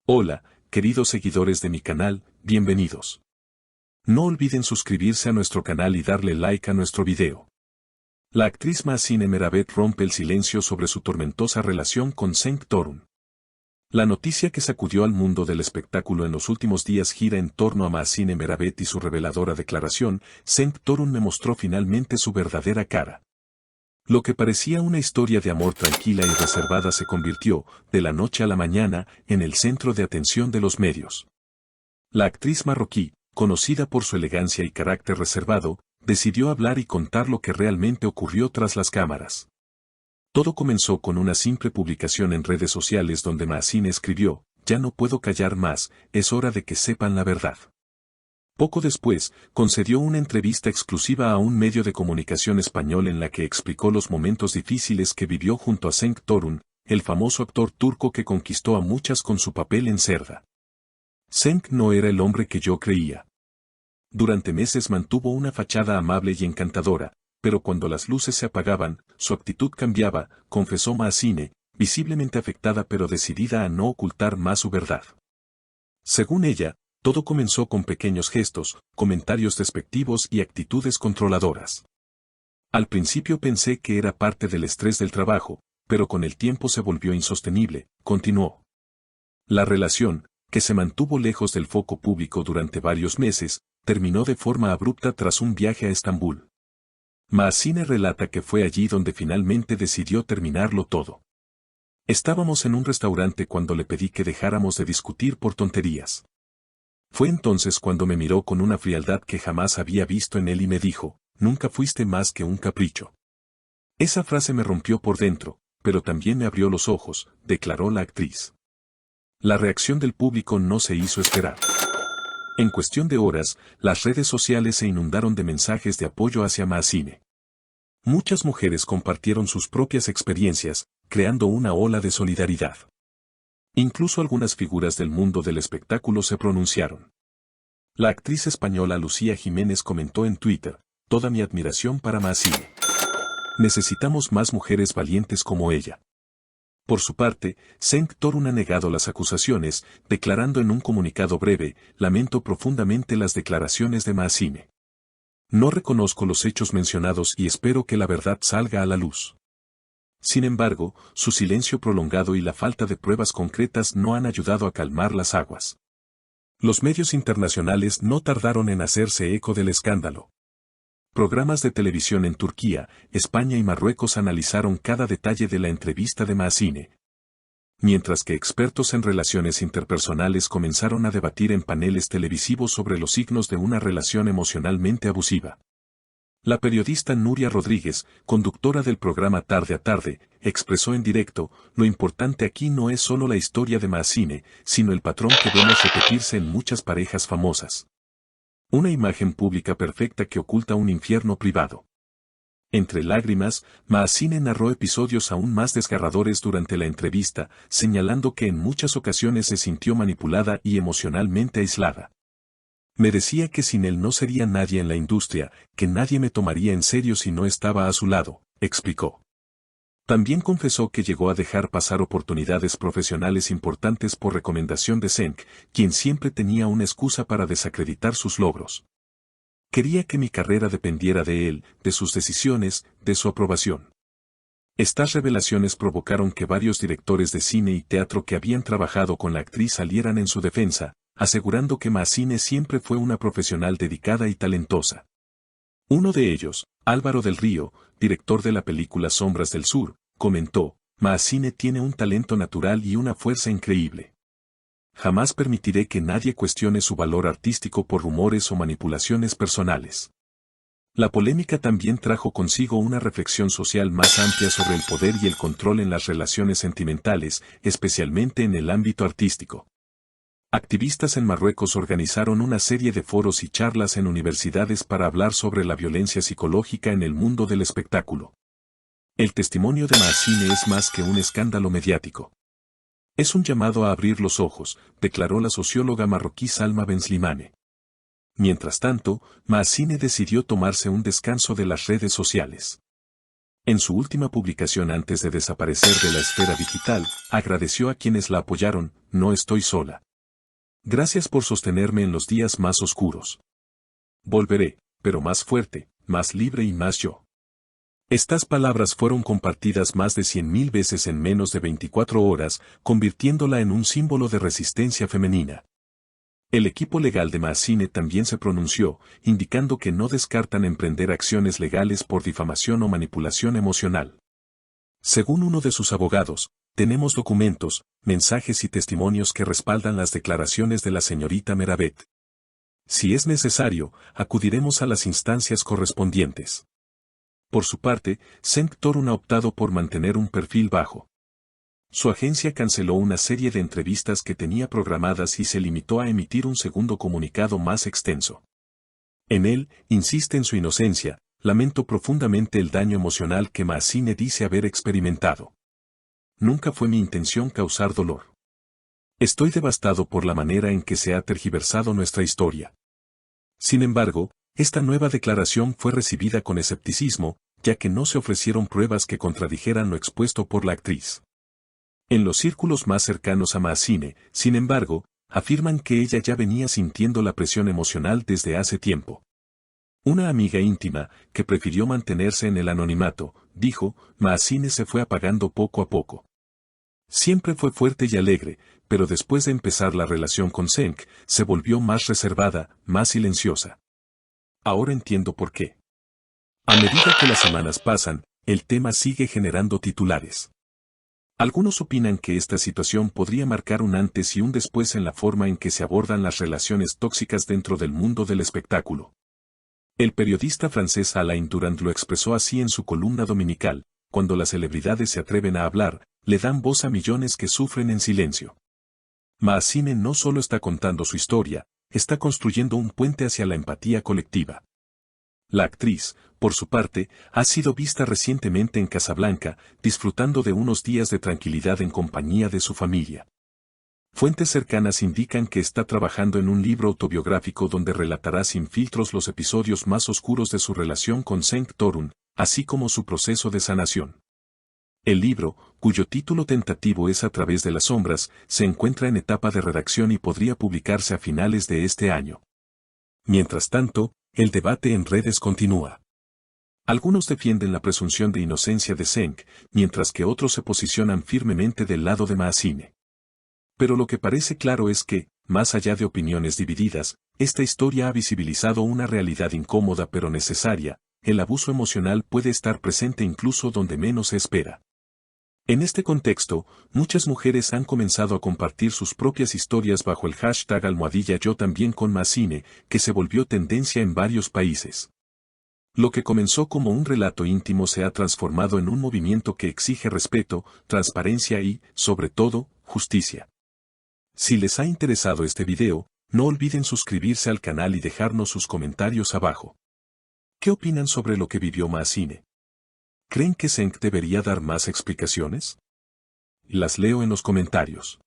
Hola, queridos seguidores de mi canal, bienvenidos. No olviden suscribirse a nuestro canal y darle like a nuestro video. La actriz Mahsine Meravet rompe el silencio sobre su tormentosa relación con Cenk Torun. La noticia que sacudió al mundo del espectáculo en los últimos días gira en torno a Mahsine Meravet y su reveladora declaración: Cenk Torun me mostró finalmente su verdadera cara. Lo que parecía una historia de amor tranquila y reservada se convirtió, de la noche a la mañana, en el centro de atención de los medios. La actriz marroquí, conocida por su elegancia y carácter reservado, decidió hablar y contar lo que realmente ocurrió tras las cámaras. Todo comenzó con una simple publicación en redes sociales donde Mahsine escribió: «Ya no puedo callar más, es hora de que sepan la verdad». Poco después, concedió una entrevista exclusiva a un medio de comunicación español en la que explicó los momentos difíciles que vivió junto a Cenk Torun, el famoso actor turco que conquistó a muchas con su papel en Cerda. Cenk no era el hombre que yo creía. Durante meses mantuvo una fachada amable y encantadora, pero cuando las luces se apagaban, su actitud cambiaba, confesó Mahsine, visiblemente afectada pero decidida a no ocultar más su verdad. Según ella, todo comenzó con pequeños gestos, comentarios despectivos y actitudes controladoras. Al principio pensé que era parte del estrés del trabajo, pero con el tiempo se volvió insostenible, continuó. La relación, que se mantuvo lejos del foco público durante varios meses, terminó de forma abrupta tras un viaje a Estambul. Mahsine relata que fue allí donde finalmente decidió terminarlo todo. Estábamos en un restaurante cuando le pedí que dejáramos de discutir por tonterías. Fue entonces cuando me miró con una frialdad que jamás había visto en él y me dijo: «Nunca fuiste más que un capricho». Esa frase me rompió por dentro, pero también me abrió los ojos, declaró la actriz. La reacción del público no se hizo esperar. En cuestión de horas, las redes sociales se inundaron de mensajes de apoyo hacia Mahsine. Muchas mujeres compartieron sus propias experiencias, creando una ola de solidaridad. Incluso algunas figuras del mundo del espectáculo se pronunciaron. La actriz española Lucía Jiménez comentó en Twitter: «Toda mi admiración para Mahsine. Necesitamos más mujeres valientes como ella». Por su parte, Cenk Torun ha negado las acusaciones, declarando en un comunicado breve: «Lamento profundamente las declaraciones de Mahsine. No reconozco los hechos mencionados y espero que la verdad salga a la luz». Sin embargo, su silencio prolongado y la falta de pruebas concretas no han ayudado a calmar las aguas. Los medios internacionales no tardaron en hacerse eco del escándalo. Programas de televisión en Turquía, España y Marruecos analizaron cada detalle de la entrevista de Mahsine. Mientras que expertos en relaciones interpersonales comenzaron a debatir en paneles televisivos sobre los signos de una relación emocionalmente abusiva. La periodista Nuria Rodríguez, conductora del programa Tarde a Tarde, expresó en directo: «Lo importante aquí no es solo la historia de Mahsine, sino el patrón que vemos repetirse en muchas parejas famosas. Una imagen pública perfecta que oculta un infierno privado». Entre lágrimas, Mahsine narró episodios aún más desgarradores durante la entrevista, señalando que en muchas ocasiones se sintió manipulada y emocionalmente aislada. «Me decía que sin él no sería nadie en la industria, que nadie me tomaría en serio si no estaba a su lado», explicó. También confesó que llegó a dejar pasar oportunidades profesionales importantes por recomendación de Cenk, quien siempre tenía una excusa para desacreditar sus logros. «Quería que mi carrera dependiera de él, de sus decisiones, de su aprobación». Estas revelaciones provocaron que varios directores de cine y teatro que habían trabajado con la actriz salieran en su defensa, asegurando que Mahsine siempre fue una profesional dedicada y talentosa. Uno de ellos, Álvaro del Río, director de la película Sombras del Sur, comentó: «Mahsine tiene un talento natural y una fuerza increíble. Jamás permitiré que nadie cuestione su valor artístico por rumores o manipulaciones personales». La polémica también trajo consigo una reflexión social más amplia sobre el poder y el control en las relaciones sentimentales, especialmente en el ámbito artístico. Activistas en Marruecos organizaron una serie de foros y charlas en universidades para hablar sobre la violencia psicológica en el mundo del espectáculo. El testimonio de Mahsine es más que un escándalo mediático. Es un llamado a abrir los ojos, declaró la socióloga marroquí Salma Benslimane. Mientras tanto, Mahsine decidió tomarse un descanso de las redes sociales. En su última publicación antes de desaparecer de la esfera digital, agradeció a quienes la apoyaron: no estoy sola. Gracias por sostenerme en los días más oscuros. Volveré, pero más fuerte, más libre y más yo. Estas palabras fueron compartidas más de 100.000 veces en menos de 24 horas, convirtiéndola en un símbolo de resistencia femenina. El equipo legal de Maazine también se pronunció, indicando que no descartan emprender acciones legales por difamación o manipulación emocional. Según uno de sus abogados, tenemos documentos, mensajes y testimonios que respaldan las declaraciones de la señorita Meravet. Si es necesario, acudiremos a las instancias correspondientes. Por su parte, Cenk Torun ha optado por mantener un perfil bajo. Su agencia canceló una serie de entrevistas que tenía programadas y se limitó a emitir un segundo comunicado más extenso. En él, insiste en su inocencia: lamento profundamente el daño emocional que Maazine dice haber experimentado. Nunca fue mi intención causar dolor. Estoy devastado por la manera en que se ha tergiversado nuestra historia. Sin embargo, esta nueva declaración fue recibida con escepticismo, ya que no se ofrecieron pruebas que contradijeran lo expuesto por la actriz. En los círculos más cercanos a Maazine, sin embargo, afirman que ella ya venía sintiendo la presión emocional desde hace tiempo. Una amiga íntima, que prefirió mantenerse en el anonimato, dijo: Maazine se fue apagando poco a poco. Siempre fue fuerte y alegre, pero después de empezar la relación con Cenk, se volvió más reservada, más silenciosa. Ahora entiendo por qué. A medida que las semanas pasan, el tema sigue generando titulares. Algunos opinan que esta situación podría marcar un antes y un después en la forma en que se abordan las relaciones tóxicas dentro del mundo del espectáculo. El periodista francés Alain Durand lo expresó así en su columna dominical: cuando las celebridades se atreven a hablar, le dan voz a millones que sufren en silencio. Maazine no solo está contando su historia, está construyendo un puente hacia la empatía colectiva. La actriz, por su parte, ha sido vista recientemente en Casablanca, disfrutando de unos días de tranquilidad en compañía de su familia. Fuentes cercanas indican que está trabajando en un libro autobiográfico donde relatará sin filtros los episodios más oscuros de su relación con Cenk Torun, así como su proceso de sanación. El libro, cuyo título tentativo es A través de las sombras, se encuentra en etapa de redacción y podría publicarse a finales de este año. Mientras tanto, el debate en redes continúa. Algunos defienden la presunción de inocencia de Cenk, mientras que otros se posicionan firmemente del lado de Maazine. Pero lo que parece claro es que, más allá de opiniones divididas, esta historia ha visibilizado una realidad incómoda pero necesaria: el abuso emocional puede estar presente incluso donde menos se espera. En este contexto, muchas mujeres han comenzado a compartir sus propias historias bajo el hashtag #Yo también con Maazine, que se volvió tendencia en varios países. Lo que comenzó como un relato íntimo se ha transformado en un movimiento que exige respeto, transparencia y, sobre todo, justicia. Si les ha interesado este video, no olviden suscribirse al canal y dejarnos sus comentarios abajo. ¿Qué opinan sobre lo que vivió Maazine? ¿Creen que Cenk debería dar más explicaciones? Las leo en los comentarios.